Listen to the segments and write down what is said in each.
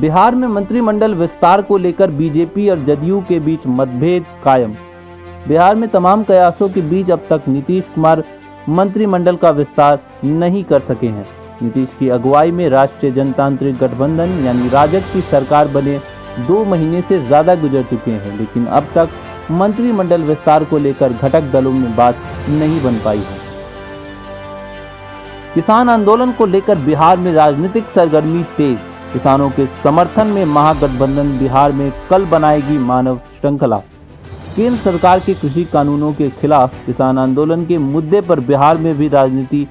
बिहार में मंत्रिमंडल विस्तार को लेकर बीजेपी और जदयू के बीच मतभेद कायम। बिहार में तमाम कयासों के बीच अब तक नीतीश कुमार मंत्रिमंडल का विस्तार नहीं कर सके हैं। नीतीश की अगुवाई में राष्ट्रीय जनतांत्रिक गठबंधन यानी राजग की सरकार बने 2 महीने से ज्यादा गुजर चुके हैं, लेकिन अब तक मंत्रिमंडल विस्तार को लेकर घटक दलों में बात नहीं बन पाई है। किसान आंदोलन को लेकर बिहार में राजनीतिक सरगर्मी तेज। किसानों के समर्थन में महागठबंधन बिहार में कल बनाएगी मानव श्रृंखला। केंद्र सरकार के कृषि कानूनों के खिलाफ किसान आंदोलन के मुद्दे पर बिहार में भी राजनीति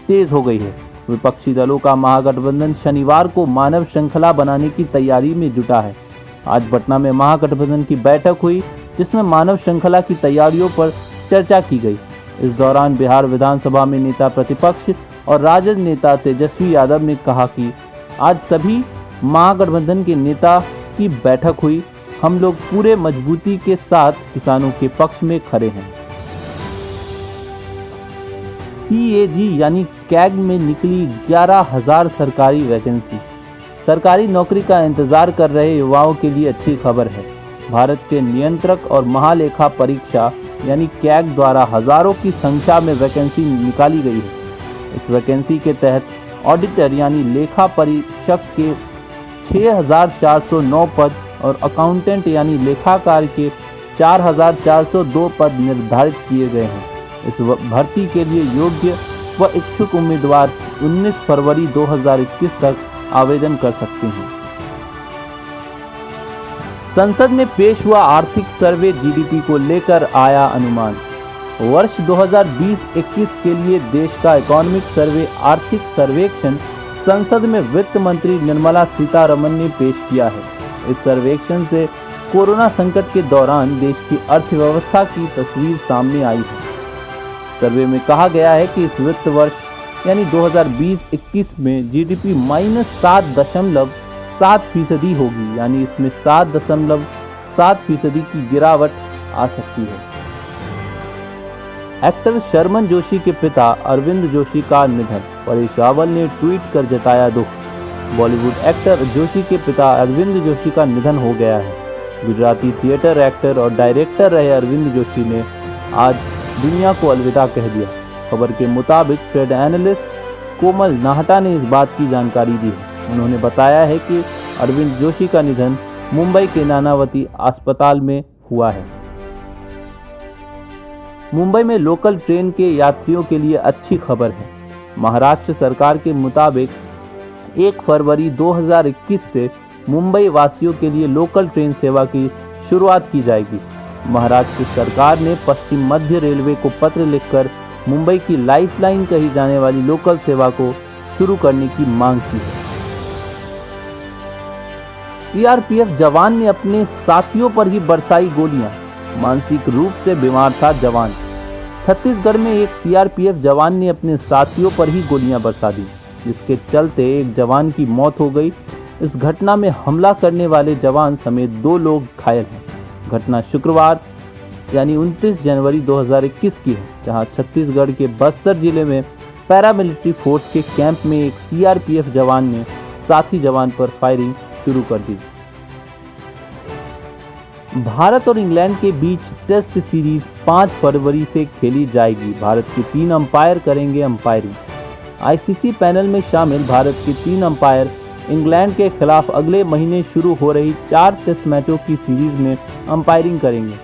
तेज हो गई है। विपक्षी दलों का महागठबंधन शनिवार को मानव श्रृंखला बनाने की तैयारी में जुटा है। आज पटना में महागठबंधन की बैठक हुई, जिसमें मानव श्रृंखला की तैयारियों पर चर्चा की गई। इस दौरान बिहार विधानसभा में नेता प्रतिपक्ष और राजद नेता तेजस्वी यादव ने कहा कि आज सभी महागठबंधन के नेता की बैठक हुई। हम लोग पूरे मजबूती के साथ किसानों के पक्ष में खड़े हैं। CAG यानी कैग में निकली 11,000 सरकारी वैकेंसी। सरकारी नौकरी का इंतजार कर रहे युवाओं के लिए अच्छी खबर है। भारत के नियंत्रक और महालेखा परीक्षा यानी कैग द्वारा हजारों की संख्या में वैकेंसी निकाली गई है। इस वैकेंसी के तहत ऑडिटर यानी लेखा परीक्षक के 6,409 पद और अकाउंटेंट यानी लेखाकार के 4,402 पद निर्धारित किए गए हैं। इस भर्ती के लिए योग्य व इच्छुक उम्मीदवार 19 फरवरी 2021 तक आवेदन कर सकते हैं। संसद में पेश हुआ आर्थिक सर्वे जीडीपी को लेकर आया अनुमान। वर्ष 2020-21 के लिए देश का इकोनॉमिक सर्वे आर्थिक सर्वेक्षण संसद में वित्त मंत्री निर्मला सीतारमण ने पेश किया है। इस सर्वेक्षण से कोरोना संकट के दौरान देश की अर्थव्यवस्था की तस्वीर सामने आई है। सर्वे में कहा गया है कि इस वित्त वर्ष यानी 2020-21 में जीडीपी -7.7% होगी, यानी इसमें 7.7% की गिरावट आ सकती है। एक्टर शर्मन जोशी के पिता अरविंद जोशी का निधन। परेश रावल ने ट्वीट कर जताया दुख। बॉलीवुड एक्टर जोशी के पिता अरविंद जोशी का निधन हो गया है। गुजराती थिएटर एक्टर और डायरेक्टर रहे अरविंद जोशी ने आज दुनिया को अलविदा कह दिया। खबर के मुताबिक ट्रेड एनालिस्ट कोमल नाहटा ने इस बात की जानकारी दी है। उन्होंने बताया है कि अरविंद जोशी का निधन मुंबई के नानावती अस्पताल में हुआ है। मुंबई में लोकल ट्रेन के यात्रियों के लिए अच्छी खबर है। महाराष्ट्र सरकार के मुताबिक 1 फरवरी 2021 से मुंबई वासियों के लिए लोकल ट्रेन सेवा की शुरुआत की जाएगी। महाराष्ट्र सरकार ने पश्चिम मध्य रेलवे को पत्र लिखकर मुंबई की लाइफलाइन कही जाने वाली लोकल सेवा को शुरू करने की मांग की है। सीआरपीएफ जवान ने अपने साथियों पर ही बरसाई गोलियां। मानसिक रूप से बीमार था जवान। छत्तीसगढ़ में एक सीआरपीएफ जवान ने अपने साथियों पर ही गोलियां बरसा दी, जिसके चलते एक जवान की मौत हो गई। इस घटना में हमला करने वाले जवान समेत 2 लोग घायल हैं। घटना शुक्रवार यानी 29 जनवरी 2021 की है, जहां छत्तीसगढ़ के बस्तर जिले में पैरामिलिट्री फोर्स के कैंप में एक सीआरपीएफ जवान ने साथी जवान पर फायरिंग शुरू कर दी। भारत और इंग्लैंड के बीच टेस्ट सीरीज 5 फरवरी से खेली जाएगी। भारत के 3 अंपायर करेंगे अंपायरिंग। आईसीसी पैनल में शामिल भारत के 3 अंपायर इंग्लैंड के खिलाफ अगले महीने शुरू हो रही 4 टेस्ट मैचों की सीरीज में अंपायरिंग करेंगे।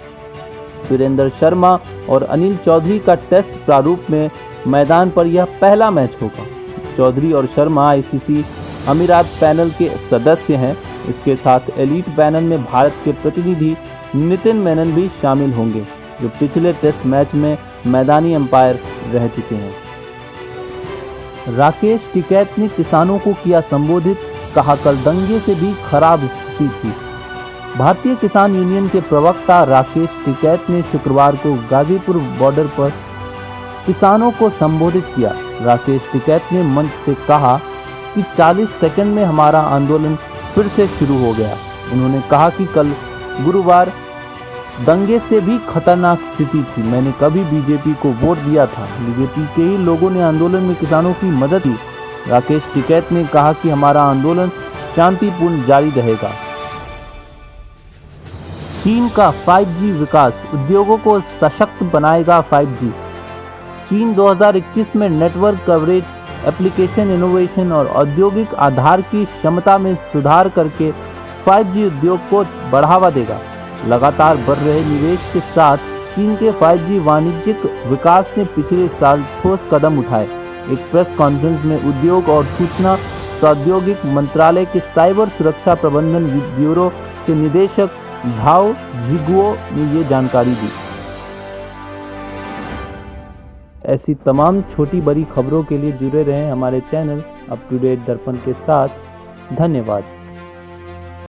वीरेंद्र शर्मा और अनिल चौधरी का टेस्ट प्रारूप में मैदान पर यह पहला मैच होगा। चौधरी और शर्मा आईसीसी अमीरात पैनल के सदस्य हैं। इसके साथ एलीट पैनल में भारत के प्रतिनिधि नितिन मेनन भी शामिल होंगे, जो पिछले टेस्ट मैच में मैदानी अंपायर रह चुके हैं। राकेश टिकैत ने किसानों को किया संबोधित, कहा कल दंगे से भी खराब स्थिति थी। भारतीय किसान यूनियन के प्रवक्ता राकेश टिकैत ने शुक्रवार को गाजीपुर बॉर्डर पर किसानों को संबोधित किया। राकेश टिकैत ने मंच से कहा कि 40 सेकंड में हमारा आंदोलन फिर से शुरू हो गया। उन्होंने कहा कि कल गुरुवार दंगे से भी खतरनाक स्थिति थी। मैंने कभी बीजेपी को वोट दिया था। बीजेपी के ही लोगों ने आंदोलन में किसानों की मदद की। राकेश टिकैत ने कहा कि हमारा आंदोलन शांतिपूर्ण जारी रहेगा। चीन का 5G विकास उद्योगों को सशक्त बनाएगा। 5G चीन 2021 में नेटवर्क कवरेज, एप्लीकेशन इनोवेशन और औद्योगिक आधार की क्षमता में सुधार करके 5G उद्योग को बढ़ावा देगा। लगातार बढ़ रहे निवेश के साथ चीन के 5G वाणिज्यिक विकास ने पिछले साल ठोस कदम उठाए। एक प्रेस कॉन्फ्रेंस में उद्योग और सूचना प्रौद्योगिकी मंत्रालय के साइबर सुरक्षा प्रबंधन ब्यूरो के निदेशक झाओ झिगुओ ने ये जानकारी दी। ऐसी तमाम छोटी बड़ी खबरों के लिए जुड़े रहें हमारे चैनल अप टू डेट दर्पण के साथ। धन्यवाद।